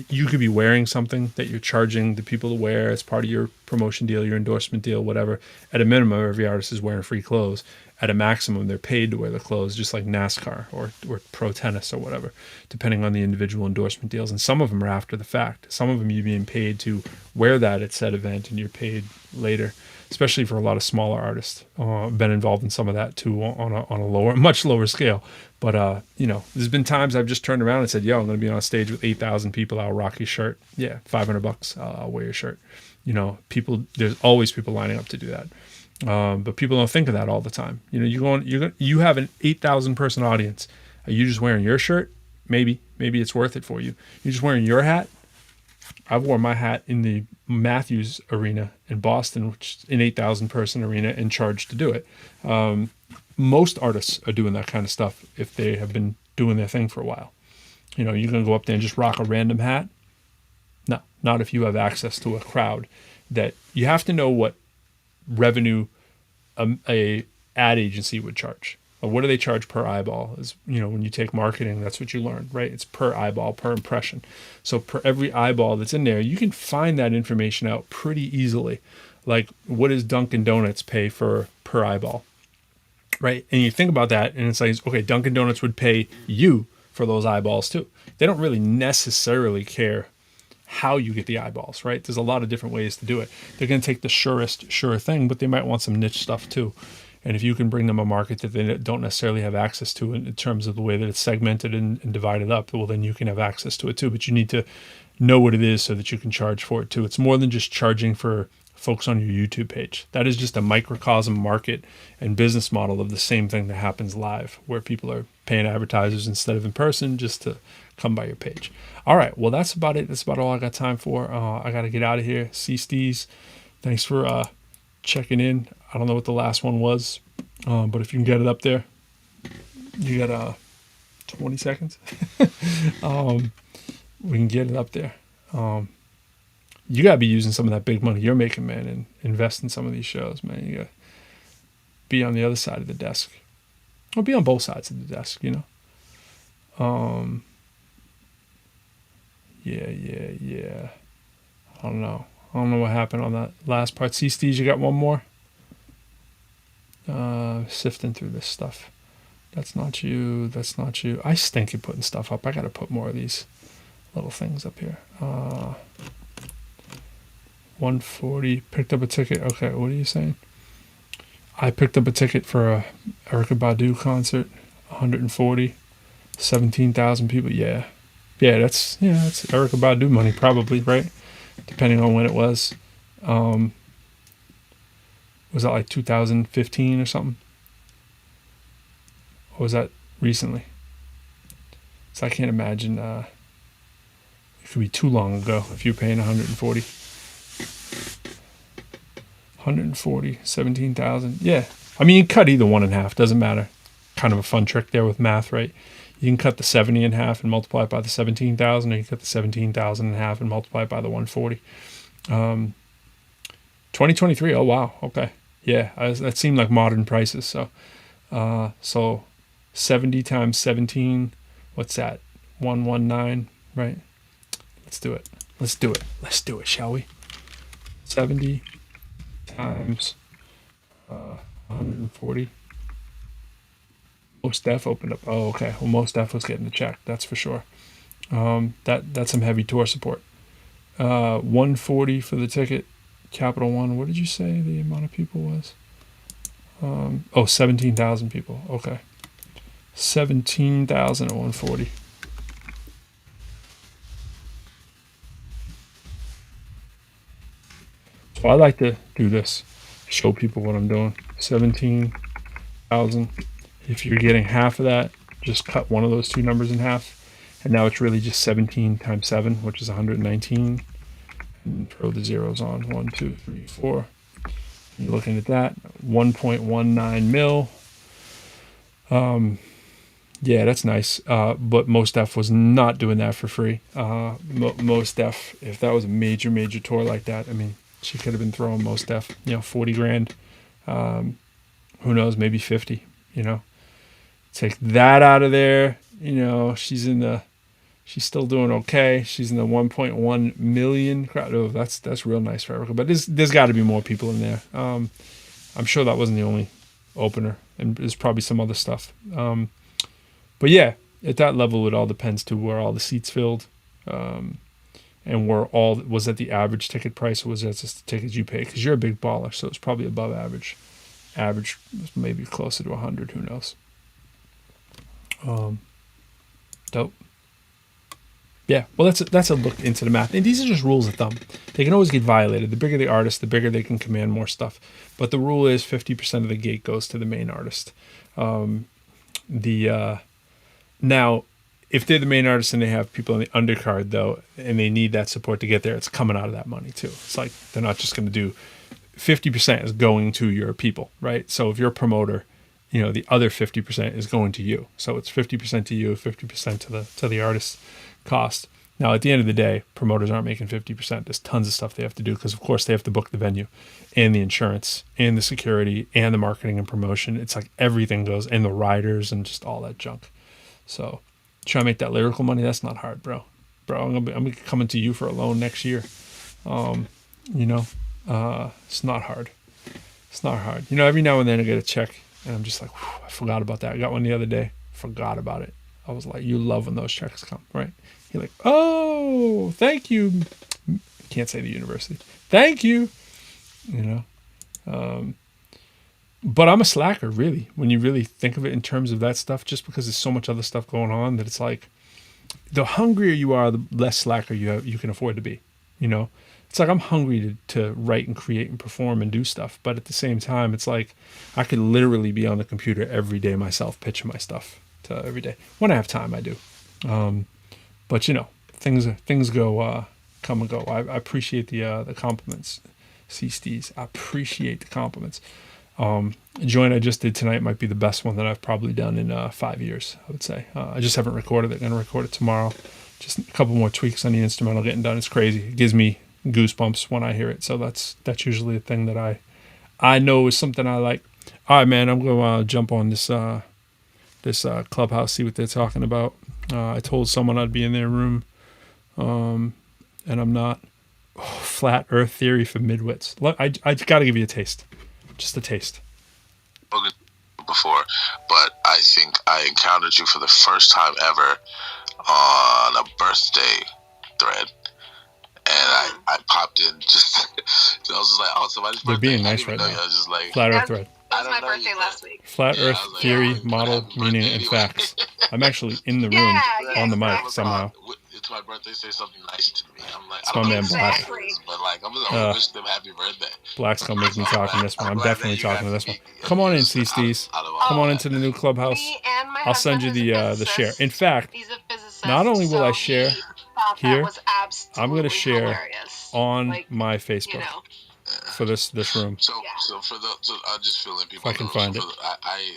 you could be wearing something that you're charging the people to wear as part of your promotion deal, your endorsement deal, whatever. At a minimum, every artist is wearing free clothes. At a maximum, they're paid to wear the clothes, just like NASCAR or pro tennis or whatever, depending on the individual endorsement deals. And some of them are after the fact. Some of them you're being paid to wear that at said event, and you're paid later, especially for a lot of smaller artists. I've been involved in some of that too on a much lower scale. But, there's been times I've just turned around and said, yo, I'm going to be on stage with 8,000 people. I'll rock your shirt. Yeah, $500. I'll wear your shirt. There's always people lining up to do that. But people don't think of that all the time. You have an 8,000 person audience. Are you just wearing your shirt? Maybe it's worth it for you. You're just wearing your hat. I've worn my hat in the Matthews Arena in Boston, which is an 8,000 person arena, and charged to do it. Most artists are doing that kind of stuff if they have been doing their thing for a while. You're going to go up there and just rock a random hat? No, not if you have access to a crowd. That you have to know what revenue a ad agency would charge. Or what do they charge per eyeball? Is when you take marketing, that's what you learn, right? It's per eyeball, per impression. So per every eyeball that's in there, you can find that information out pretty easily. Like, what does Dunkin' Donuts pay per eyeball? Right? And you think about that, and it's like, okay, Dunkin' Donuts would pay you for those eyeballs too. They don't really necessarily care how you get the eyeballs, right? There's a lot of different ways to do it. They're going to take the sure thing, but they might want some niche stuff too. And if you can bring them a market that they don't necessarily have access to in terms of the way that it's segmented and divided up, well, then you can have access to it too. But you need to know what it is so that you can charge for it too. It's more than just charging for folks on your YouTube page. That is just a microcosm market and business model of the same thing that happens live, where people are paying advertisers instead of in person just to come by your page. All right, well, that's about it. That's about all I got time for. I got to get out of here. See Steez. Thanks for checking in. I don't know what the last one was, but if you can get it up there, you got 20 seconds. We can get it up there. You got to be using some of that big money you're making, man, and invest in some of these shows, man. You got to be on the other side of the desk. Or be on both sides of the desk, Yeah. I don't know what happened on that last part. See, Steve, you got one more? Sifting through this stuff. That's not you. I stink at putting stuff up. I got to put more of these little things up here. 140. Picked up a ticket. Okay, what are you saying? I picked up a ticket for a Erykah Badu concert. 140. 17,000 people. Yeah, that's Erykah Badu money probably, right? Depending on when it was. Was that like 2015 or something? Or was that recently? So I can't imagine it could be too long ago if you're paying 140. 140, 17,000. Yeah. I mean, you cut either one in half. Doesn't matter. Kind of a fun trick there with math, right? You can cut the 70 in half and multiply it by the 17,000, or you can cut the 17,000 in half and multiply it by the 140. 2023. Oh wow. Okay. Yeah, that seemed like modern prices. So 70 times 17. What's that? 119. Right. Let's do it. Let's do it, shall we? 70 times 140. Most Def opened up. Oh, okay. Well, Most Def was getting the check. That's for sure. That's some heavy tour support. 140 for the ticket. Capital One. What did you say the amount of people was? 17,000 people. Okay. 17,000 at 140. So I like to do this. Show people what I'm doing. 17,000. If you're getting half of that, just cut one of those two numbers in half. And now it's really just 17 times 7, which is 119. And throw the zeros on. 1, 2, 3, 4. You're looking at that. 1.19 mil. Yeah, that's nice. But Most Def was not doing that for free. Most Def, if that was a major tour like that, I mean, she could have been throwing Most Def, 40 grand. Who knows, maybe 50, Take that out of there. She's still doing okay. She's in the 1.1 million crowd. Oh, that's real nice for Erica. But there's got to be more people in there. I'm sure that wasn't the only opener, and there's probably some other stuff. But yeah, at that level, it all depends to where all the seats filled, and where all was at the average ticket price, or was that just the tickets you pay? Because you're a big baller, so it's probably above average. Average was maybe closer to 100. Who knows? Dope. Yeah, well, that's a look into the math. And these are just rules of thumb. They can always get violated. The bigger the artist, the bigger they can command more stuff. But the rule is 50% of the gate goes to the main artist. Now, if they're the main artist and they have people in the undercard, though, and they need that support to get there, it's coming out of that money, too. It's like they're not just going to do 50% is going to your people, right? So if you're a promoter, the other 50% is going to you. So it's 50% to you, 50% to the artist cost. Now, at the end of the day, promoters aren't making 50%. There's tons of stuff they have to do because, of course, they have to book the venue and the insurance and the security and the marketing and promotion. It's like everything goes, and the riders and just all that junk. So try to make that lyrical money. That's not hard, bro. I'm gonna be coming to you for a loan next year. It's not hard. It's not hard. Every now and then I get a check and I'm just like, I forgot about that. I got one the other day. Forgot about it. I was like, you love when those checks come, right? You're like, oh, thank you. Can't say the university. Thank you. But I'm a slacker, really, when you really think of it in terms of that stuff, just because there's so much other stuff going on that it's like, the hungrier you are, the less slacker you can afford to be. It's like I'm hungry to write and create and perform and do stuff. But at the same time, it's like I could literally be on the computer every day myself, pitching my stuff to every day. When I have time, I do. But things go come and go. I appreciate the compliments, C-Steez. I appreciate the compliments. Joint I just did tonight might be the best one that I've probably done in 5 years, I would say. I just haven't recorded it. I'm gonna record it tomorrow. Just a couple more tweaks on the instrumental getting done. It's crazy. It gives me goosebumps when I hear it. So that's usually a thing that I know is something I like. All right, man. I'm gonna jump on this Clubhouse, see what they're talking about. I told someone I'd be in their room, and I'm not. Flat Earth theory for midwits. I got to give you a taste. Just a taste. Before, but I think I encountered you for the first time ever on a birthday thread, and I popped in just. I was just like, oh, somebody's birthday. They're being nice right now. I was just like, Flat Earth thread. That was my birthday last week. Flat Earth theory, model, meaning, and facts. I'm actually in the room on the mic somehow. It's my birthday. Say something nice to me. I'm like, it's my man Black. But like, I'm gonna wish them happy birthday. Black's gonna make me talk in this one. I'm definitely talking to this one. Come on in, C-Steez. Come on into the new Clubhouse. I'll send you the share. In fact, not only will I share here, I'm gonna share on my Facebook. for this room. So for the, so I just fill in people. If I can find it. I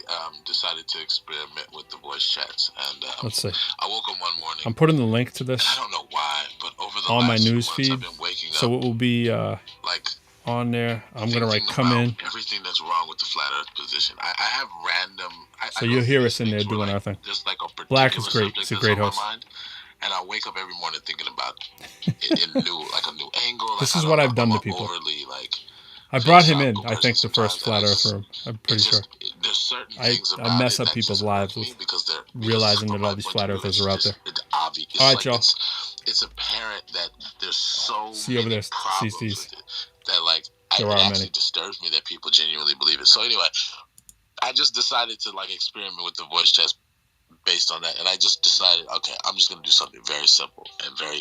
decided to experiment with the voice chats, and Let's see. I woke up one morning. I'm putting the link to this I don't know why, but over the on my last few news months, feed, I've been waking so up it will be like on there. I'm gonna write thinking come about in. everything that's wrong with the flat Earth position. I have random. So you'll hear us in there doing our thing. There's like a Black is particular great. subject He's a that's great on my host. mind, and I wake up every morning thinking about it in new, like a new angle. This like, is I what don't I've done know, to people. Overly, like, I brought him in, philosophical I think, the person first Flat sometimes, Earth and room. I'm pretty sure. There's certain I things about mess it up that people's just lives irk me with because realizing from that all my these point Flat of view, Earthers are out there. It's obvious. It's All right, like y'all. it's apparent that there's so See over many there, problems CCs. with it that like There it are actually many. disturbs me that people genuinely believe it. So anyway, I just decided to like experiment with the voice chats based on that, and I just decided, okay, I'm just gonna do something very simple and very